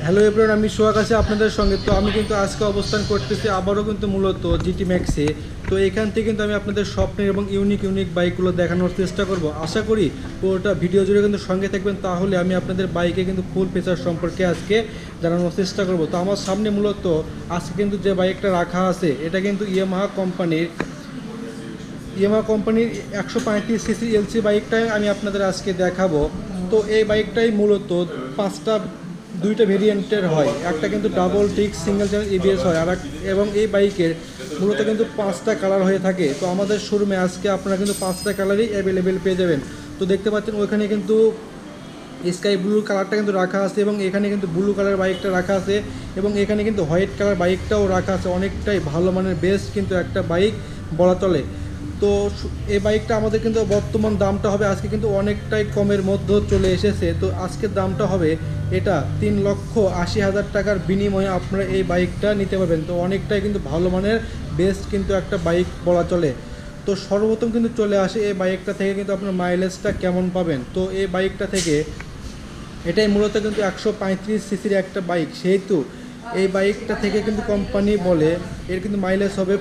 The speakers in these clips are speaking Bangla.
হ্যালো এভরিওয়ান, আমি সোহাগ আছি আপনাদের সঙ্গে। তো আমি কিন্তু আজকে অবস্থান করতেছি আবারও কিন্তু মূলত জিটি ম্যাক্সে। তো এখান থেকে কিন্তু আমি আপনাদের স্বপ্নের এবং ইউনিক বাইকগুলো দেখানোর চেষ্টা করব। আশা করি পুরোটা ভিডিও জুড়ে কিন্তু সঙ্গে থাকবেন, তাহলে আমি আপনাদের বাইকে কিন্তু ফুল ফিচার সম্পর্কে আজকে জানানোর চেষ্টা করব। তো আমার সামনে মূলত আজকে কিন্তু যে বাইকটা রাখা আছে এটা কিন্তু ইয়ামাহা কোম্পানির 135 সিসি এলসি বাইকটাই আমি আপনাদের আজকে দেখাবো। তো এই বাইকটাই মূলত দুইটা ভেরিয়েন্টের হয়, একটা কিন্তু double disc single channel ABS হয় এবং এই বাইকের মূলত কিন্তু 5টা কালার হয়ে থাকে। তো আমাদের শোরুমে আজকে আপনারা কিন্তু 5টা কালারই অ্যাভেলেবেল পেয়ে যাবেন। তো দেখতে পাচ্ছেন ওইখানে কিন্তু স্কাই ব্লু কালারটা কিন্তু রাখা আছে এবং এখানে কিন্তু ব্লু কালার বাইকটা রাখা আছে এবং এখানে কিন্তু হোয়াইট কালার বাইকটাও রাখা আছে। অনেকটাই ভালো মানের বেস্ট কিন্তু একটা বাইক বলা চলে। তো এই বাইকটা আমাদের কিন্তু বর্তমান দামটা হবে আজকে কিন্তু অনেকটাই কমের মধ্যে চলে এসেছে। তো আজকের দামটা হবে এটা 3,80,000 টাকার বিনিময়ে আপনারা এই বাইকটা নিতে পারবেন। তো অনেকটাই কিন্তু ভালো মানের বেস্ট কিন্তু একটা বাইক বলা চলে। তো সর্বপ্রথম কিন্তু চলে আসে এই বাইকটা থেকে কিন্তু আপনার মাইলেজটা কেমন পাবেন। তো এই বাইকটা থেকে এটাই মূলত কিন্তু 135 সিসির একটা বাইক, সেহেতু এই বাইকটা থেকে কিন্তু কোম্পানি বলে এর কিন্তু মাইলেজ হবে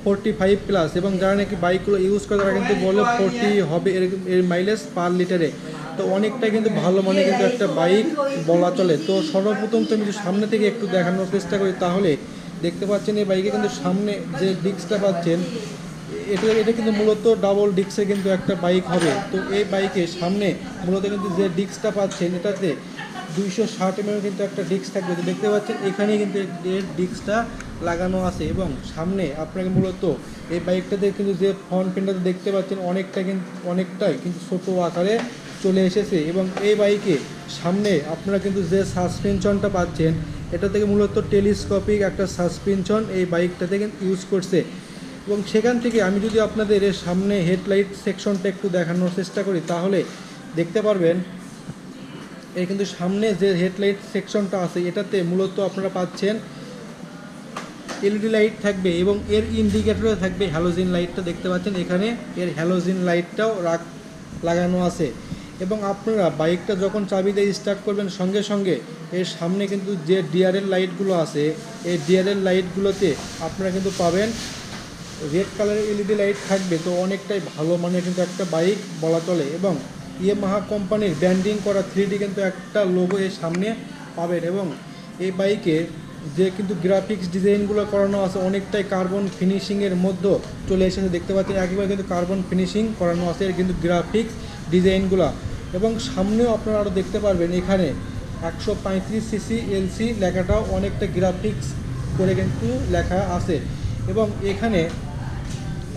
45+, এবং যারা নাকি বাইকগুলো ইউজ করে তারা কিন্তু বলে 40 হবে এর মাইলেজ পার লিটারে। তো অনেকটাই কিন্তু ভালো মানে কিন্তু একটা বাইক বলা চলে। তো সর্বপ্রথম তো আমি সামনে থেকে একটু দেখানোর চেষ্টা করি, তাহলে দেখতে পাচ্ছেন এই বাইকে কিন্তু সামনে যে ডিস্কটা পাচ্ছেন এটা কিন্তু মূলত ডাবল ডিস্কের কিন্তু একটা বাইক হবে। তো এই বাইকের সামনে মূলত কিন্তু যে ডিস্কটা পাচ্ছেন এটাতে 260 mm কিন্তু একটা ডিস্ক থাকবে। তো দেখতে পাচ্ছেন এখানে কিন্তু এর ডিস্কটা লাগানো আছে এবং সামনে আপনাকে মূলত এই বাইকটাতে কিন্তু যে ফ্রন্ট ফেন্ডারটা দেখতে পাচ্ছেন অনেকটাই কিন্তু ছোটো আকারে চলে এসেছে এবং এই বাইকে সামনে আপনারা কিন্তু যে সাসপেনশনটা পাচ্ছেন এটা থেকে মূলত টেলিস্কোপিক একটা সাসপেনশন এই বাইকটাতে কিন্তু ইউজ করছে। এবং সেখান থেকে আমি যদি আপনাদের এর সামনে হেডলাইট সেকশনটা একটু দেখানোর চেষ্টা করি, তাহলে দেখতে পারবেন এর কিন্তু সামনে যে হেডলাইট সেকশনটা আছে এটাতে মূলত আপনারা পাচ্ছেন এলইডি লাইট থাকবে এবং এর ইন্ডিকেটরে থাকবে হ্যালোজিন লাইটটা দেখতে পাচ্ছেন এখানে এর হ্যালোজিন লাইটটাও লাগানো আছে। এবং আপনারা বাইকটা যখন চাবি দিয়ে স্টার্ট করবেন সঙ্গে সঙ্গে এর সামনে কিন্তু যে ডিআরএল লাইটগুলো আছে এই ডিআরএল লাইটগুলোতে আপনারা কিন্তু পাবেন রেড কালারের এলইডি লাইট থাকবে। তো অনেকটাই ভালো মানের কিন্তু একটা বাইক বলা চলে এবং ইয়ামাহা কোম্পানির ব্র্যান্ডিং করা 3D কিন্তু একটা লোগো এর সামনে পাবেন এবং এই বাইকে যে কিন্তু গ্রাফিক্স ডিজাইনগুলো করানো আছে অনেকটাই কার্বন ফিনিশিংয়ের মধ্যে চলে এসেছে। দেখতে পাচ্ছেন একেবারে কিন্তু কার্বন ফিনিশিং করানো আছে এর কিন্তু গ্রাফিক্স ডিজাইনগুলো। এবং সামনেও আপনারা আরও দেখতে পারবেন এখানে 135 সিসি এলসি লেখাটাও অনেকটা গ্রাফিক্স করে কিন্তু লেখা আছে এবং এখানে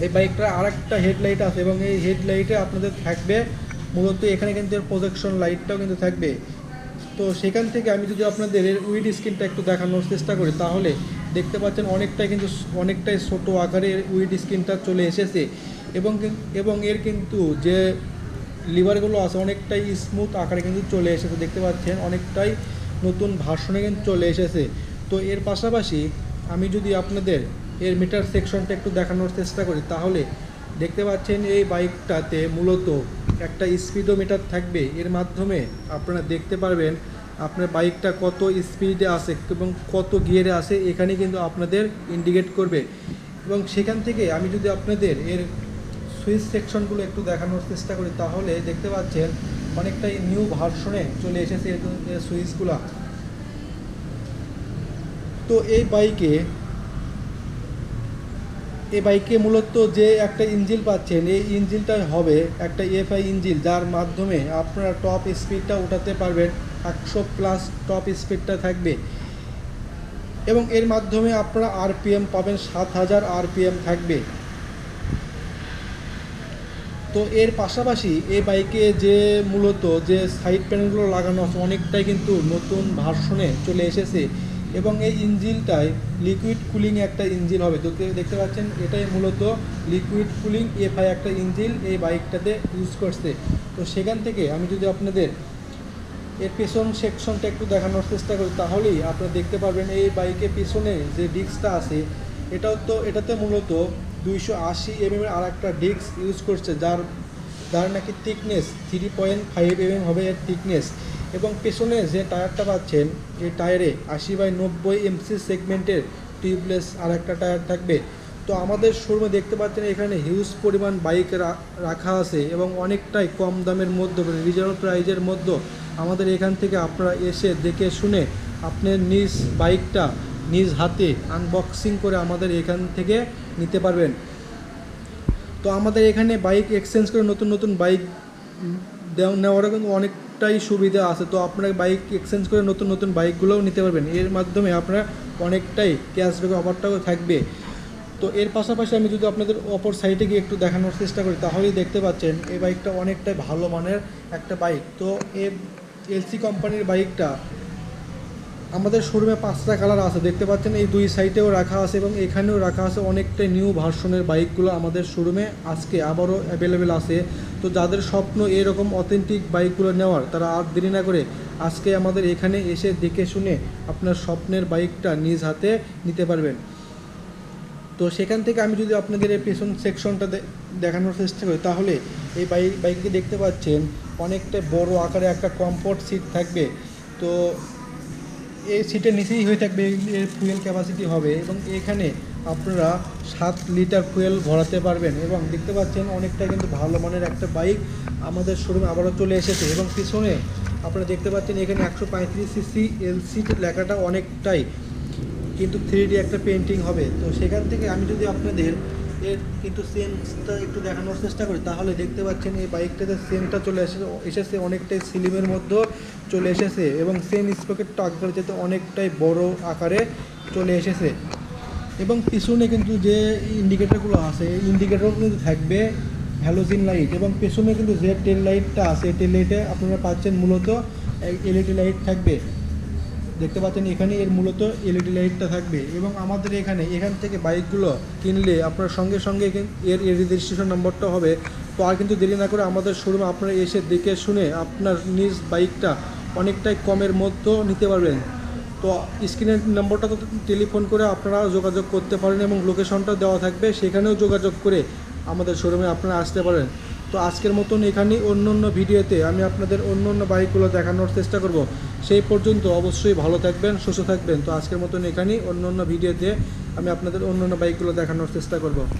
এই বাইকটার আরেকটা হেডলাইট আছে এবং এই হেডলাইটে আপনাদের থাকবে মূলত এখানে কিন্তু এর প্রজেকশন লাইটটাও কিন্তু থাকবে। তো সেখান থেকে আমি যদি আপনাদের এর উইড স্ক্রিনটা একটু দেখানোর চেষ্টা করি, তাহলে দেখতে পাচ্ছেন অনেকটাই ছোটো আকারে উইড স্ক্রিনটা চলে এসেছে এবং এর কিন্তু যে লিভারগুলো আছে অনেকটাই স্মুথ আকারে কিন্তু চলে এসেছে। দেখতে পাচ্ছেন অনেকটাই নতুন ভার্সনে কিন্তু চলে এসেছে। তো এর পাশাপাশি আমি যদি আপনাদের এর মিটার সেকশনটা একটু দেখানোর চেষ্টা করি, তাহলে দেখতে পাচ্ছেন এই বাইকটাতে মূলত একটা স্পিডোমিটার থাকবে। এর মাধ্যমে আপনারা দেখতে পারবেন আপনার বাইকটা কত স্পিডে আছে এবং কত গিয়ারে আছে এখানে কিন্তু আপনাদের ইন্ডিকেট করবে। এবং সেখান থেকে আমি যদি আপনাদের এর সুইচ সেকশনগুলো একটু দেখানোর চেষ্টা করি, তাহলে দেখতে পাচ্ছেন অনেকটাই নিউ ভার্সনে চলে এসেছে এর সুইচগুলো। তো এই বাইকে মূলত যে একটা ইঞ্জিন পাচ্ছেন এই ইঞ্জিনটাই হবে একটা এফআই ইঞ্জিন, যার মাধ্যমে আপনারা টপ স্পিডটা উঠাতে পারবেন। 100+ টপ স্পিডটা থাকবে এবং এর মাধ্যমে আপনারা আরপিএম পাবেন 7000 আরপিএম থাকবে। তো এর পাশাপাশি এই বাইকে যে মূলত যে সাইড প্যানেলগুলো লাগানো আছে অনেকটাই কিন্তু নতুন ভার্সনে চলে এসেছে এবং এই ইঞ্জিনটায় লিকুইড কুলিং একটা ইঞ্জিন হবে। তো দেখতে পাচ্ছেন এটাই মূলত লিকুইড কুলিং এফআই একটা ইঞ্জিন এই বাইকটাতে ইউজ করছে। তো সেখান থেকে আমি যদি আপনাদের এর পেছন সেকশনটা একটু দেখানোর চেষ্টা করি, তাহলেই আপনারা দেখতে পারবেন এই বাইকের পেছনে যে ডিস্কটা আছে এটাতে মূলত 280 mm আর একটা ডিস্ক ইউজ করছে, যার নাকি থিকনেস 3.5 mm হবে এর থিকনেস। এবং পেছনে যে টায়ারটা পাচ্ছেন এই টায়ারে 80/90 এমসি সেগমেন্টের টিউবলেস আর একটা টায়ার থাকবে। তো আমাদের শোরুমে দেখতে পাচ্ছেন এখানে হিউজ পরিমাণ বাইক রাখা আছে এবং অনেকটাই কম দামের মধ্যে রিজনেবল প্রাইজের মধ্যে আমাদের এখান থেকে আপনারা এসে দেখে শুনে আপনার নিজ বাইকটা নিজ হাতে আনবক্সিং করে আমাদের এখান থেকে নিতে পারবেন। তো আমাদের এখানে বাইক এক্সচেঞ্জ করে নতুন নতুন বাইক নেওয়ারও কিন্তু অনেকটাই সুবিধা আছে। তো আপনারা বাইক এক্সচেঞ্জ করে নতুন নতুন বাইকগুলোও নিতে পারবেন, এর মাধ্যমে আপনারা অনেকটাই ক্যাশব্যাক অফারটাও থাকবে। তো এর পাশাপাশি আমি যদি আপনাদের অপর সাইডে গিয়ে একটু দেখানোর চেষ্টা করি তাহলেই দেখতে পাচ্ছেন এই বাইকটা অনেকটাই ভালো মানের একটা বাইক। তো এই এলসি কোম্পানির বাইকটা আমাদের শোরুমে 5টা কালার আছে, দেখতে পাচ্ছেন এই দুই সাইডেও রাখা আছে এবং এখানেও রাখা আছে। অনেকটাই নিউ ভার্সনের বাইকগুলো আমাদের শোরুমে আজকে আবারও অ্যাভেলেবেল আছে। তো যাদের স্বপ্ন এরকম অথেন্টিক বাইকগুলো নেওয়ার, তারা আর দেরি না করে আজকে আমাদের এখানে এসে দেখে শুনে আপনার স্বপ্নের বাইকটা নিজ হাতে নিতে পারবেন। তো সেখান থেকে আমি যদি আপনাদের এই পেছন সেকশনটা দেখানোর চেষ্টা করি তাহলে এই বাইকটি দেখতে পাচ্ছেন অনেকটা বড় আকারে একটা কমফোর্ট সিট থাকবে। তো এই সিটের নিচেই হয়ে থাকবে এর ফুয়েল ক্যাপাসিটি হবে এবং এখানে আপনারা 7 লিটার ফুয়েল ভরাতে পারবেন। এবং দেখতে পাচ্ছেন অনেকটা কিন্তু ভালো মানের একটা বাইক আমাদের শোরুমে আবারও চলে এসেছে। এবং পিছনে আপনারা দেখতে পাচ্ছেন এখানে 135 সিসি এলসি লেখাটা অনেকটাই কিন্তু 3D একটা পেন্টিং হবে। তো সেখান থেকে আমি যদি আপনাদের এর কিন্তু সেন্সটা একটু দেখানোর চেষ্টা করি তাহলে দেখতে পাচ্ছেন এই বাইকটাতে সেন্সটা চলে এসেছে অনেকটাই স্লিমের মধ্যে চলে এসেছে এবং সেন স্পকেটটা আগের যেতে অনেকটাই বড় আকারে চলে এসেছে। এবং পিছনে কিন্তু যে ইন্ডিকেটরগুলো আছে এই ইন্ডিকেটরও কিন্তু থাকবে হ্যালোজিন লাইট। এবং পেছনে কিন্তু যে টেল লাইটটা আছে টেল লাইটে আপনারা পাচ্ছেন মূলত এলইডি লাইট থাকবে, দেখতে পাচ্ছেন এখানে এর মূলত এলইডি লাইটটা থাকবে। এবং আমাদের এখান থেকে বাইকগুলো কিনলে আপনার সঙ্গে সঙ্গে এর রেজিস্ট্রেশন নম্বরটা হবে। তো আর কিন্তু দেরি না করে আমাদের শোরুমে আপনারা এসে দেখে শুনে আপনার নিজ বাইকটা অনেকটাই কমের মধ্যে নিতে পারবেন। তো স্ক্রিনের নম্বরটা তো টেলিফোন করে আপনারা যোগাযোগ করতে পারেন এবং লোকেশনটা দেওয়া থাকবে, সেখানেও যোগাযোগ করে আমাদের শোরুমে আপনারা আসতে পারেন। তো আজকের মতন এখানেই অন্য ভিডিওতে আমি আপনাদের অন্য বাইকগুলো দেখানোর চেষ্টা করব। সেই পর্যন্ত অবশ্যই ভালো থাকবেন, সুস্থ থাকবেন। তো আজকের মতন এখানেই অন্য ভিডিওতে আমি আপনাদের অন্য বাইকগুলো দেখানোর চেষ্টা করব।